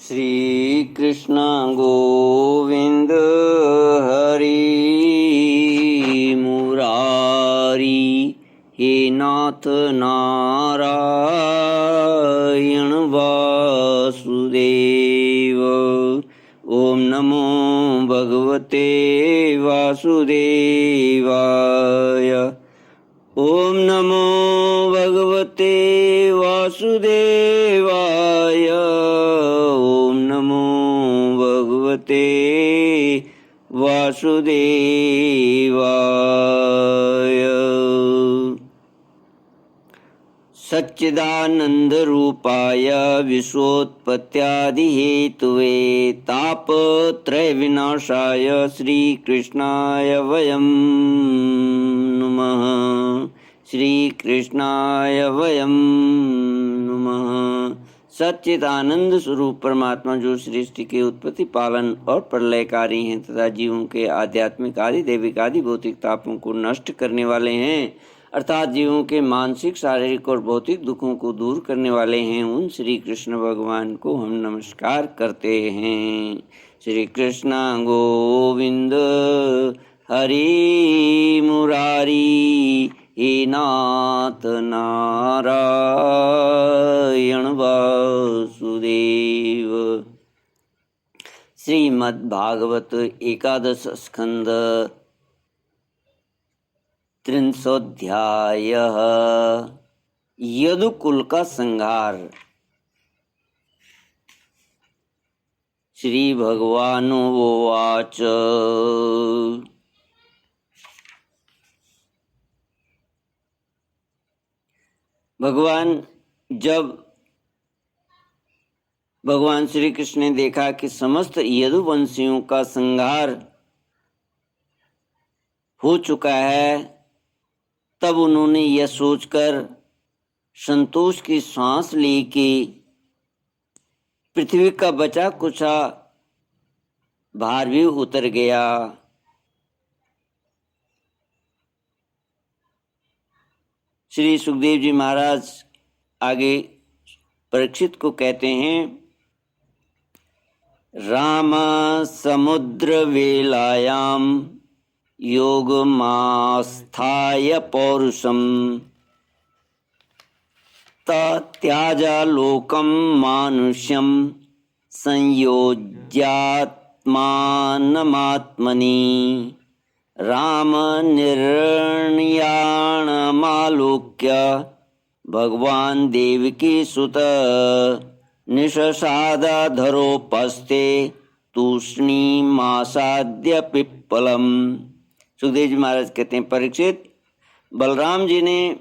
श्री कृष्ण गोविंद हरि मुरारी, हे नाथ नारायण वासुदेव। ओम नमो भगवते वासुदेवाय। ओम नमो भगवते वासुदेवाय। ओम नमो भगवते वासुदेवाय। सच्चिदानंद रूपाय विश्वोत्पत्त्यादिहेतुवे तापत्रय विनाशाय श्री कृष्णाय वयं नमः। श्री कृष्णाय वयं नमः। सच्चिदानंद स्वरूप परमात्मा जो सृष्टि के उत्पत्ति, पालन और प्रलयकारी हैं तथा जीवों के आध्यात्मिक आदि दैविक आदि भौतिक तापों को नष्ट करने वाले हैं, अर्थात जीवों के मानसिक, शारीरिक और भौतिक दुखों को दूर करने वाले हैं, उन श्री कृष्ण भगवान को हम नमस्कार करते हैं। श्री कृष्ण गोविंद हरि मुरारी, हे नाथ नारायण वासुदेव। श्रीमद्भागवत एकादश स्कंद त्रिंशोऽध्यायः। यदुकुल का संहार। श्री भगवानुवाच। भगवान श्री कृष्ण ने देखा कि समस्त यदुवंशियों का संहार हो चुका है, तब उन्होंने यह सोचकर संतोष की सांस ली कि पृथ्वी का बचा कुचा भार भी उतर गया। श्री सुखदेव जी महाराज आगे परीक्षित को कहते हैं, राम समुद्र वेलायाम योगमास्थाय पौरुषम त्याजालोकम मानुष्यम संयोज्यात्मानमात्मनि। राम निर्णयाणमालोक्य भगवान देवकी सुत निशसादाधरोपस्थे तूष्णीमासाद्य पिप्पलम। सुखदेव जी महाराज कहते हैं, परीक्षित, बलराम जी ने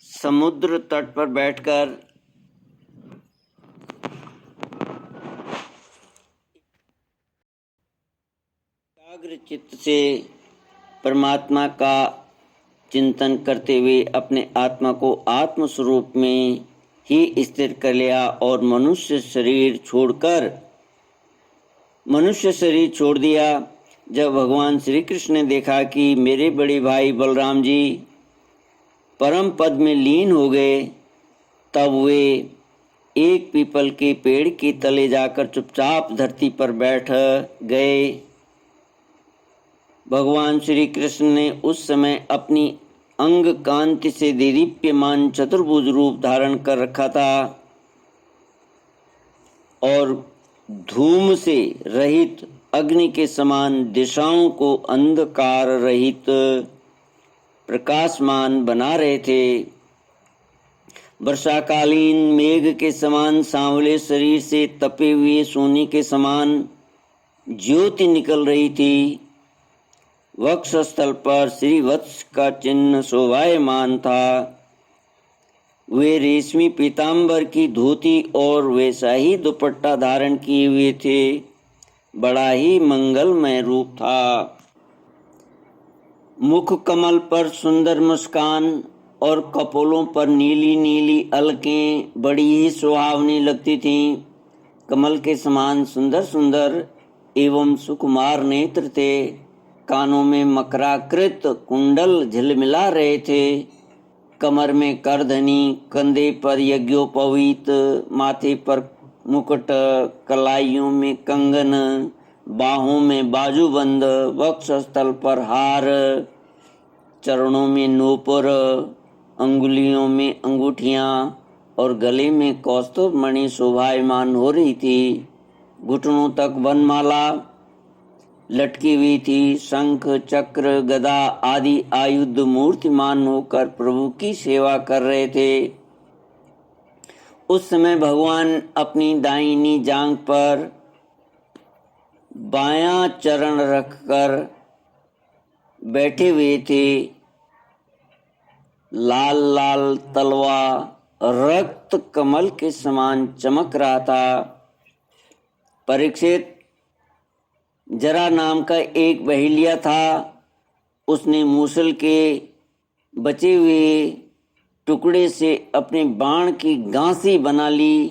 समुद्र तट पर बैठकर एकाग्र चित्त से परमात्मा का चिंतन करते हुए अपने आत्मा को आत्म स्वरूप में ही स्थिर कर लिया और मनुष्य शरीर छोड़ दिया। जब भगवान श्री कृष्ण ने देखा कि मेरे बड़े भाई बलराम जी परम पद में लीन हो गए, तब वे एक पीपल के पेड़ के तले जाकर चुपचाप धरती पर बैठ गए। भगवान श्री कृष्ण ने उस समय अपनी अंग कांति से दीप्यमान चतुर्भुज रूप धारण कर रखा था और धूम से रहित अग्नि के समान दिशाओं को अंधकार रहित प्रकाशमान बना रहे थे। वर्षाकालीन मेघ के समान सांवले शरीर से तपे हुए सोने के समान ज्योति निकल रही थी। वक्षस्थल पर श्रीवत्स का चिन्ह शोभायमान था। वे रेशमी पीतांबर की धोती और वैसा ही दुपट्टा धारण किए हुए थे। बड़ा ही मंगलमय रूप था। मुख कमल पर सुंदर मुस्कान और कपोलों पर नीली नीली अलकें बड़ी ही सुहावनी लगती थीं। कमल के समान सुंदर सुंदर एवं सुकुमार नेत्र थे। कानों में मकराकृत कुंडल झिलमिला रहे थे। कमर में करधनी, कंधे पर यज्ञोपवीत, माथे पर मुकुट, कलाइयों में कंगन, बाहों में बाजूबंद, वक्षस्थल पर हार, चरणों में नूपुर, अंगुलियों में अंगूठियां और गले में कौस्तुभ मणि शोभायमान हो रही थी। घुटनों तक वनमाला लटकी हुई थी। शंख, चक्र, गदा आदि आयुध मूर्तिमान होकर प्रभु की सेवा कर रहे थे। उस समय भगवान अपनी दाहिनी जांघ पर बायां चरण रखकर बैठे हुए थे। लाल लाल तलवा रक्त कमल के समान चमक रहा था। परीक्षित, जरा नाम का एक बहेलिया था। उसने मूसल के बचे हुए टुकड़े से अपने बाण की गांसी बना ली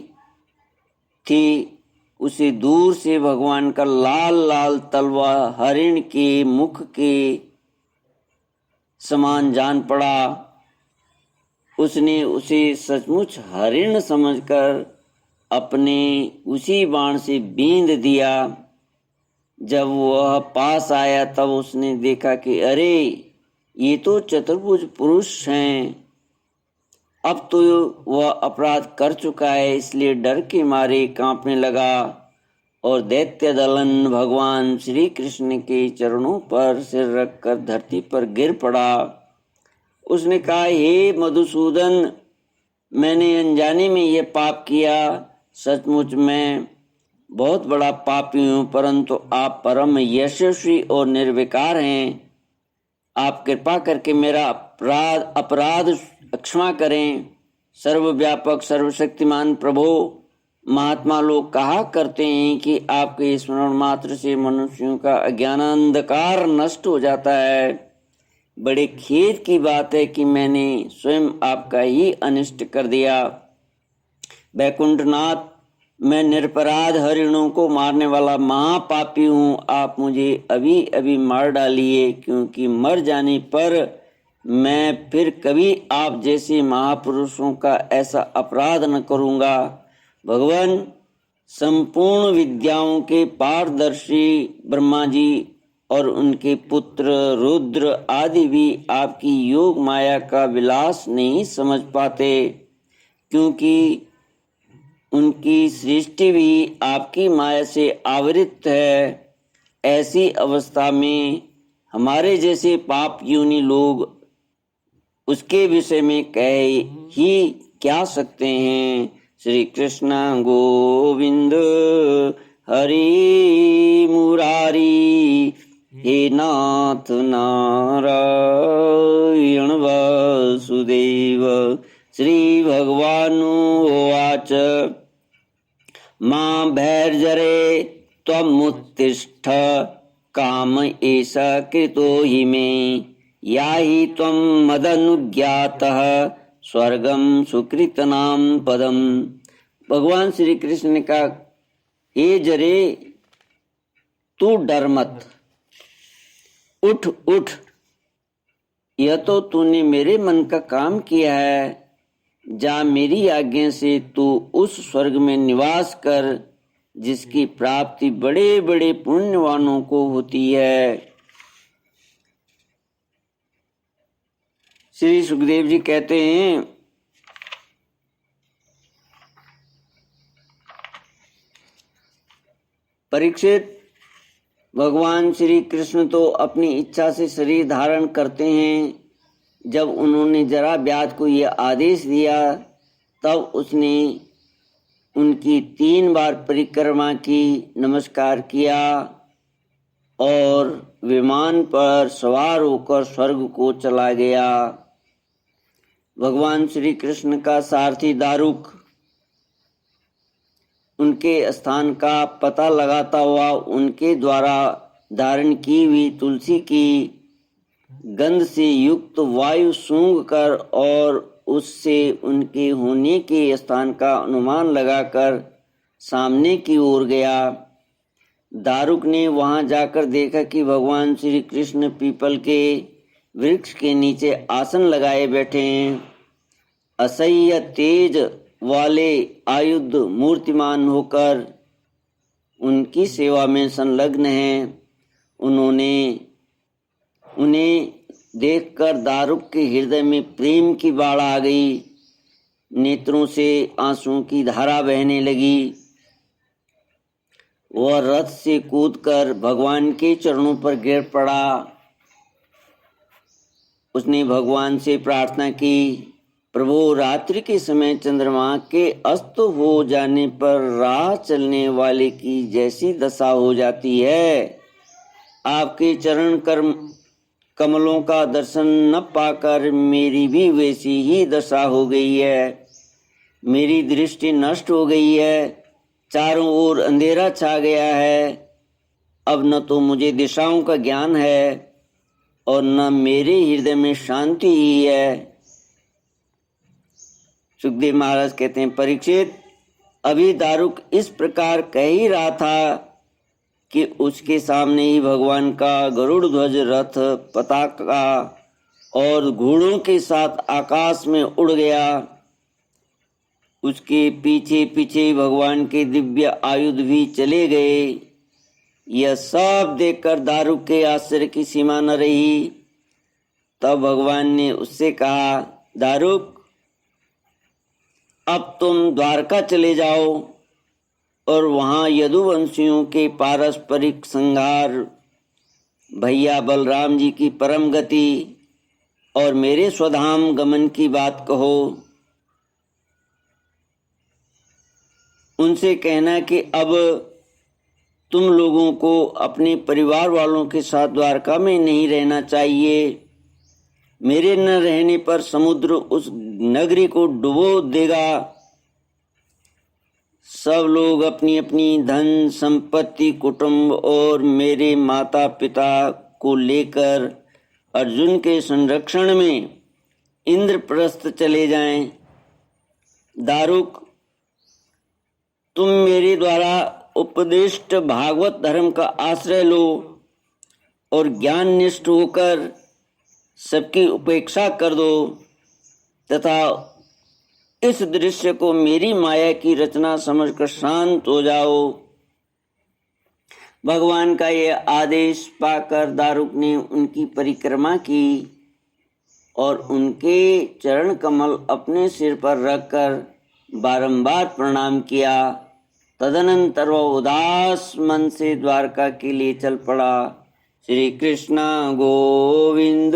थी। उसे दूर से भगवान का लाल लाल तलवा हरिण के मुख के समान जान पड़ा। उसने उसे सचमुच हरिण समझकर अपने उसी बाण से बींध दिया। जब वह पास आया तब उसने देखा कि अरे, ये तो चतुर्भुज पुरुष हैं। अब तो वह अपराध कर चुका है, इसलिए डर के मारे कांपने लगा और दैत्य दलन भगवान श्री कृष्ण के चरणों पर सिर रखकर धरती पर गिर पड़ा। उसने कहा, हे मधुसूदन, मैंने अनजाने में यह पाप किया। सचमुच मैं बहुत बड़ा पापी हूँ, परंतु आप परम यशस्वी और निर्विकार हैं। आप कृपा करके मेरा अपराध क्षमा करें। सर्वव्यापक सर्वशक्तिमान प्रभु, महात्मा लोग कहा करते हैं कि आपके स्मरण मात्र से मनुष्यों का अज्ञान अंधकार नष्ट हो जाता है। बड़े खेद की बात है कि मैंने स्वयं आपका ही अनिष्ट कर दिया। वैकुंठनाथ, मैं निरपराध हरिणों को मारने वाला महापापी हूँ। आप मुझे अभी अभी मार डालिए, क्योंकि मर जाने पर मैं फिर कभी आप जैसे महापुरुषों का ऐसा अपराध न करूँगा। भगवान, संपूर्ण विद्याओं के पारदर्शी ब्रह्मा जी और उनके पुत्र रुद्र आदि भी आपकी योग माया का विलास नहीं समझ पाते, क्योंकि उनकी सृष्टि भी आपकी माया से आवृत है। ऐसी अवस्था में हमारे जैसे पाप योनि लोग उसके विषय में कह ही क्या सकते हैं। श्री कृष्ण गोविंद हरि मुरारी, हे नाथ नारायण वासुदेव। श्री भगवानुवाच, मां भैर्जरे त्वमुत्तिष्ठ, काम एष कृतो हि मे, याहि त्वं मदनुज्ञातः स्वर्गं सुकृतनां पदम्। भगवान श्री कृष्ण ने कहा, हे जरे, तू डर मत, उठ उठ, यह तो तूने मेरे मन का काम किया है। जा, मेरी आज्ञा से तू उस स्वर्ग में निवास कर जिसकी प्राप्ति बड़े बड़े पुण्यवानों को होती है। श्री सुखदेव जी कहते हैं, परीक्षित, भगवान श्री कृष्ण तो अपनी इच्छा से शरीर धारण करते हैं। जब उन्होंने जरा व्याध को यह आदेश दिया तब उसने उनकी 3 बार परिक्रमा की, नमस्कार किया और विमान पर सवार होकर स्वर्ग को चला गया। भगवान श्री कृष्ण का सारथी दारुक उनके स्थान का पता लगाता हुआ उनके द्वारा धारण की हुई तुलसी की गंध से युक्त वायु सूंघ कर और उससे उनके होने के स्थान का अनुमान लगाकर सामने की ओर गया। दारुक ने वहां जाकर देखा कि भगवान श्री कृष्ण पीपल के वृक्ष के नीचे आसन लगाए बैठे हैं। असह्य तेज वाले आयुध मूर्तिमान होकर उनकी सेवा में संलग्न हैं। उन्हें देखकर दारुक के हृदय में प्रेम की बाढ़ आ गई। नेत्रों से आंसुओं की धारा बहने लगी। वह रथ से कूदकर भगवान के चरणों पर गिर पड़ा। उसने भगवान से प्रार्थना की, प्रभु, रात्रि के समय चंद्रमा के अस्त हो जाने पर राह चलने वाले की जैसी दशा हो जाती है, आपके चरण कमलों का दर्शन न पाकर मेरी भी वैसी ही दशा हो गई है। मेरी दृष्टि नष्ट हो गई है, चारों ओर अंधेरा छा गया है। अब न तो मुझे दिशाओं का ज्ञान है और न मेरे हृदय में शांति ही है। सुखदेव महाराज कहते हैं, परीक्षित, अभी दारुक इस प्रकार कह ही रहा था कि उसके सामने ही भगवान का गरुड़ ध्वज रथ पताका और घोड़ों के साथ आकाश में उड़ गया। उसके पीछे पीछे भगवान के दिव्य आयुध भी चले गए। यह सब देखकर दारुक के आश्चर्य की सीमा न रही। तब भगवान ने उससे कहा, दारुक, अब तुम द्वारका चले जाओ और वहां यदुवंशियों के पारस्परिक संहार, भैया बलराम जी की परम गति और मेरे स्वधाम गमन की बात कहो। उनसे कहना कि अब तुम लोगों को अपने परिवार वालों के साथ द्वारका में नहीं रहना चाहिए। मेरे न रहने पर समुद्र उस नगरी को डुबो देगा। सब लोग अपनी अपनी धन संपत्ति, कुटुंब और मेरे माता पिता को लेकर अर्जुन के संरक्षण में इंद्रप्रस्थ चले जाएं। दारुक, तुम मेरे द्वारा उपदिष्ट भागवत धर्म का आश्रय लो और ज्ञान निष्ठ होकर सबकी उपेक्षा कर दो तथा इस दृश्य को मेरी माया की रचना समझकर शांत हो जाओ। भगवान का यह आदेश पाकर दारुक ने उनकी परिक्रमा की और उनके चरण कमल अपने सिर पर रखकर बारंबार प्रणाम किया। तदनंतर वह उदास मन से द्वारका के लिए चल पड़ा। श्री कृष्ण गोविंद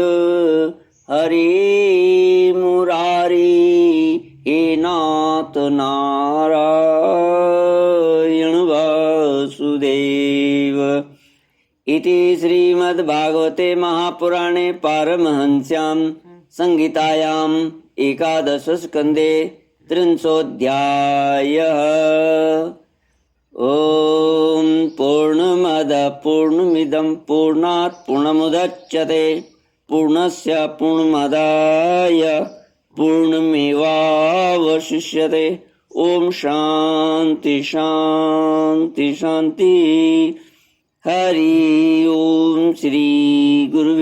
हरि मुरारी, हे नाथ नारायण वासुदेव। इति श्रीमद्भागवते महापुराणे पारमहंस्यां संहितायां एकादश स्कंदे 300 ओम पूर्णमद पूर्णमिदं पूर्णात् पूर्णमुदच्यते पूर्णस्य पूर्णमादाय पूर्णमेवावशिष्यते। ओम शांति शांति शांति। हरि ओम। श्री गुरुवे